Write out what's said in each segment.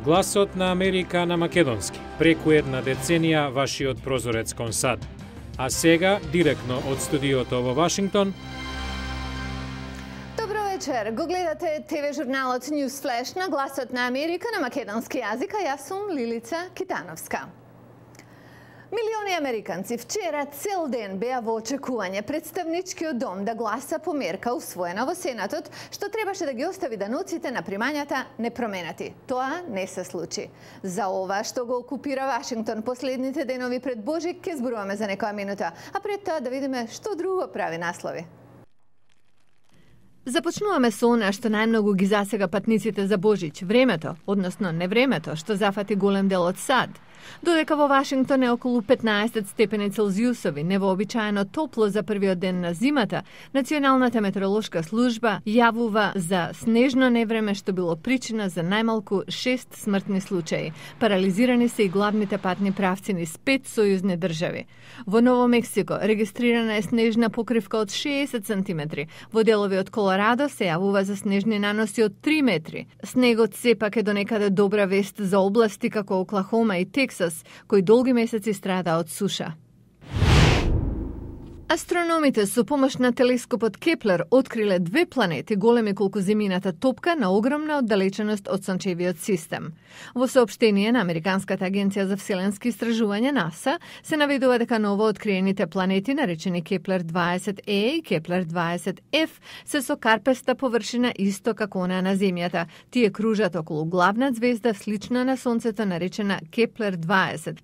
Гласот на Америка на македонски. Преку една деценија вашиот прозорец кон САД. А сега, директно од студиото во Вашингтон. Добро вечер. Го гледате ТВ журналот News Flash на Гласот на Америка на македонски јазик, а јас сум Лилица Китановска. Милиони американци вчера цел ден беа во очекување представничкиот дом да гласа по мерка усвоена во Сенатот, што требаше да ги остави даноците на примањата непроменати. Тоа не се случи. За ова што го окупира Вашингтон последните денови пред Божик ќе зборуваме за некоја минута, а пред тоа да видиме што друго прави наслови. Започнуваме со она што најмногу ги засега патниците за Божич, времето, односно невремето, што зафати голем дел од САД. Додека во Вашингтон е околу 15 степени Целзиусови, невообичаено топло за првиот ден на зимата, Националната метеоролошка служба јавува за снежно невреме што било причина за најмалку 6 смртни случаи. Парализирани се и главните патни правци низ 5 сојузни држави. Во Ново Мексико регистрирана е снежна покривка од 60 сантиметри. Во делови од Колорадо се јавува за снежни наноси од 3 метри. Снегот сепак е донекаде добра вест за области како Оклахома и Тексас, кои долги месеци страда од суша. Астрономите со помош на телескопот Кеплер откриле 2 планети големи колку земјината топка на огромна оддалеченост од сончевиот систем. Во соопштение на Американската агенција за вселенски истражувања НАСА се наведува дека ново откриените планети наречени Кеплер 20e и Кеплер 20f се со карпеста површина исто како она на земјата. Тие кружат околу главна звезда слична на сонцето наречена Кеплер 20.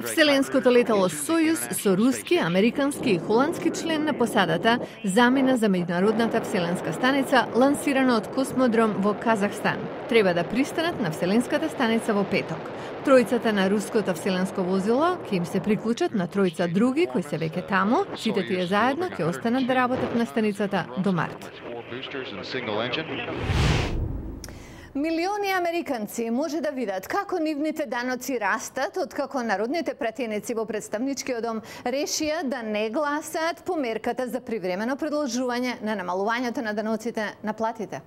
Вселенското летало Сојуз со руски, американски и холандски член на посадата замина за меѓународната вселенска станица лансирана од космодром во Казахстан. Треба да пристанат на вселенската станица во петок. Тројцата на руското вселенско возило ќе им се приклучат на тројца други кои се веќе таму. Сите тие заедно ќе останат да работат на станицата до март. Милиони американци може да видат како нивните даноци растат откако народните пратеници во представничкиот дом решија да не гласаат по мерката за привремено продолжување на намалувањето на даноците на платите.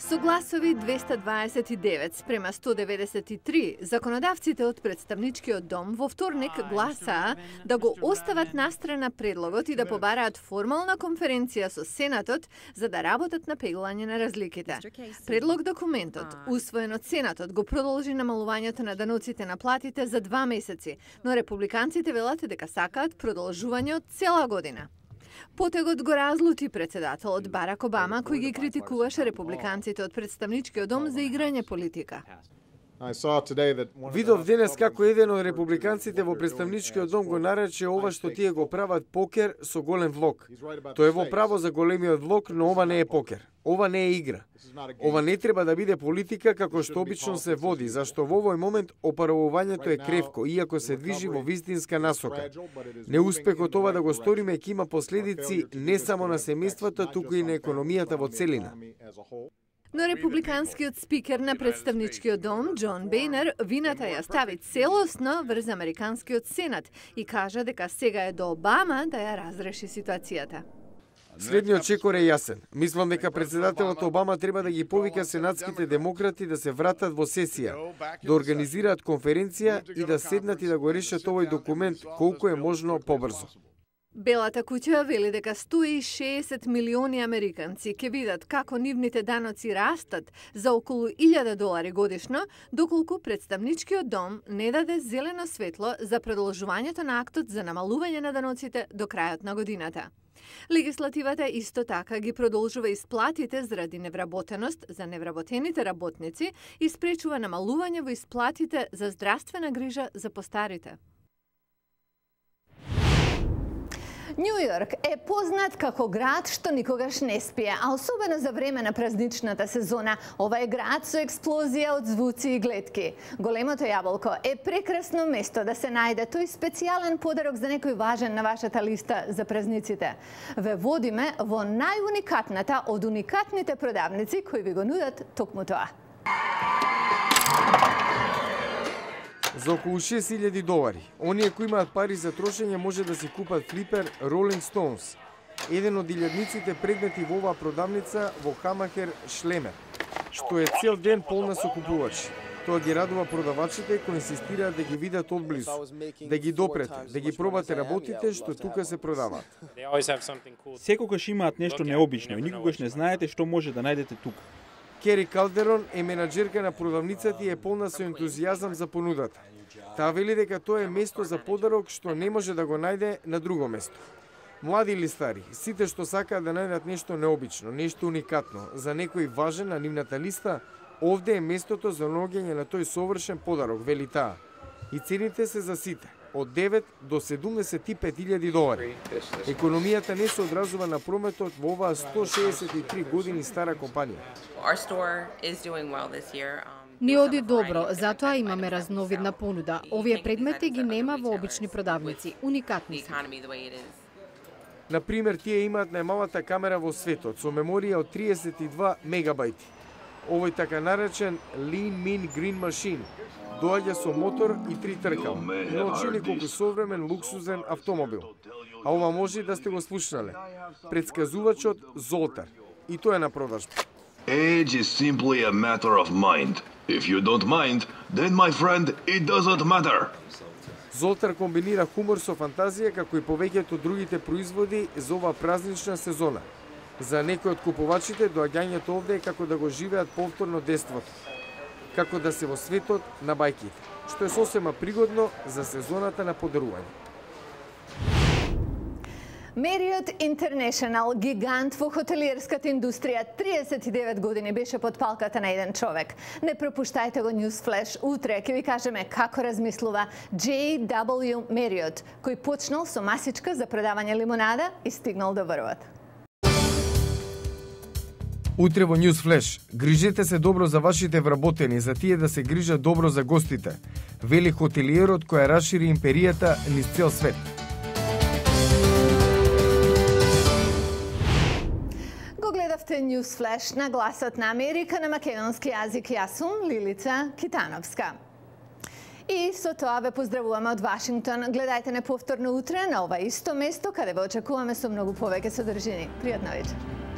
Со гласови 229 спрема 193, законодавците од представничкиот дом во вторник гласаа да го остават настрана предлогот и да побараат формална конференција со Сенатот за да работат на пеглање на разликите. Предлог документот, усвоен од Сенатот, го продолжи намалувањето на даноците на платите за 2 месеци, но републиканците велат дека сакаат продолжување од цела година. Потегот го разлути председателот Барак Обама, кој ги критикуваше републиканците од представничкиот дом за играње политика. Видов денес како еден од републиканците во представничкиот дом го нарече ова што тие го прават покер со голем влог. Тој е во право за големиот влог, но ова не е покер. Ова не е игра. Ова не треба да биде политика како што обично се води, зашто во овој момент опаровувањето е кревко, иако се движи во вистинска насока. Неуспехот ова да го сториме ќе има последици не само на семејствата, туку и на економијата во целина. Но републиканскиот спикер на представничкиот дом, Џон Бејнер, вината ја стави целосно врз Американскиот сенат и кажа дека сега е до Обама да ја разреши ситуацијата. Следниот чекор е јасен. Мислам дека председателот Обама треба да ги повика сенатските демократи да се вратат во сесија, да организираат конференција и да седнат и да го решат овој документ колку е можно побрзо. Белата куќа вели дека 160 милиони американци ќе видат како нивните даноци растат за околу $1000 годишно, доколку представничкиот дом не даде зелено светло за продолжувањето на актот за намалување на даноците до крајот на годината. Легислативата исто така ги продолжува исплатите заради невработеност за невработените работници и спречува намалување во исплатите за здравствена грижа за постарите. Њу Йорк е познат како град што никогаш не спие, а особено за време на празничната сезона. Ова е град со експлозија од звуци и гледки. Големото јаболко е прекрасно место да се најде тој специјален подарок за некој важен на вашата листа за празниците. Ве водиме во најуникатната од уникатните продавници кои ви го нудат токму тоа. За околу $6000. Оние кои имаат пари за трошење може да си купат флипер Rolling Stones, еден од илјадниците предмети во оваа продавница во Хамахер Шлемер. што е цел ден полна со купувачи. Тоа ги радува продавачите кои инсистираат да ги видат одблизу, да ги допрете, да ги пробате работите што тука се продаваат. Секогаш имаат нешто необично и никогаш не знаете што може да најдете тука. Кери Калдерон е менаџерка на продавницата и е полна со ентузијазам за понудата. Таа вели дека тоа е место за подарок што не може да го најде на друго место. Млади или стари, сите што сакаат да најдат нешто необично, нешто уникатно, за некој важен на нивната листа, овде е местото за наоѓање на тој совршен подарок, вели таа. И цените се за сите, од 9 до 75.000 долари. Економијата не се одразува на прометот во оваа 163 години стара компанија. Ни оди добро, затоа имаме разновидна понуда. Овие предмети ги нема во обични продавници, уникатни се. Например, тие имаат најмалата камера во светот со меморија од 32 мегабајти. Овој така наречен Lean Mean Green Machine доаѓа со мотор и 3 тркала, но чини колку современ луксузен автомобил. А ова може и да сте го слушнале. Предсказувачот Золтар. И тоа е на продажба. Age is simply a matter of mind. If you don't mind, then my friend, it doesn't matter. Золтар комбинира хумор со фантазија како и повеќето другите производи за оваа празнична сезона. За некои од купувачите доаѓањето овде е како да го живеат повторно детството, како да се во светот на бајките, што е сосема пригодно за сезоната на подарување. Marriott International, гигант во хотелиерската индустрија, 39 години беше под палката на еден човек. Не пропуштајте го News Flash. Утре ќе ви кажеме како размислува J.W. Marriott, кој почнал со масичка за продавање лимонада и стигнал до врвот. Утре во News Flash, грижете се добро за вашите вработени, за тие да се грижат добро за гостите, вели хотелиерот која расшири империјата низ цел свет. Гледавте News Flash на Гласот на Америка на македонски јазик. Јас сум Лилица Китановска. И со тоа ве поздравуваме од Вашингтон. Гледајте не повторно утре на ова исто место, каде ве очекуваме со многу повеќе содржини. Пријатна вечер.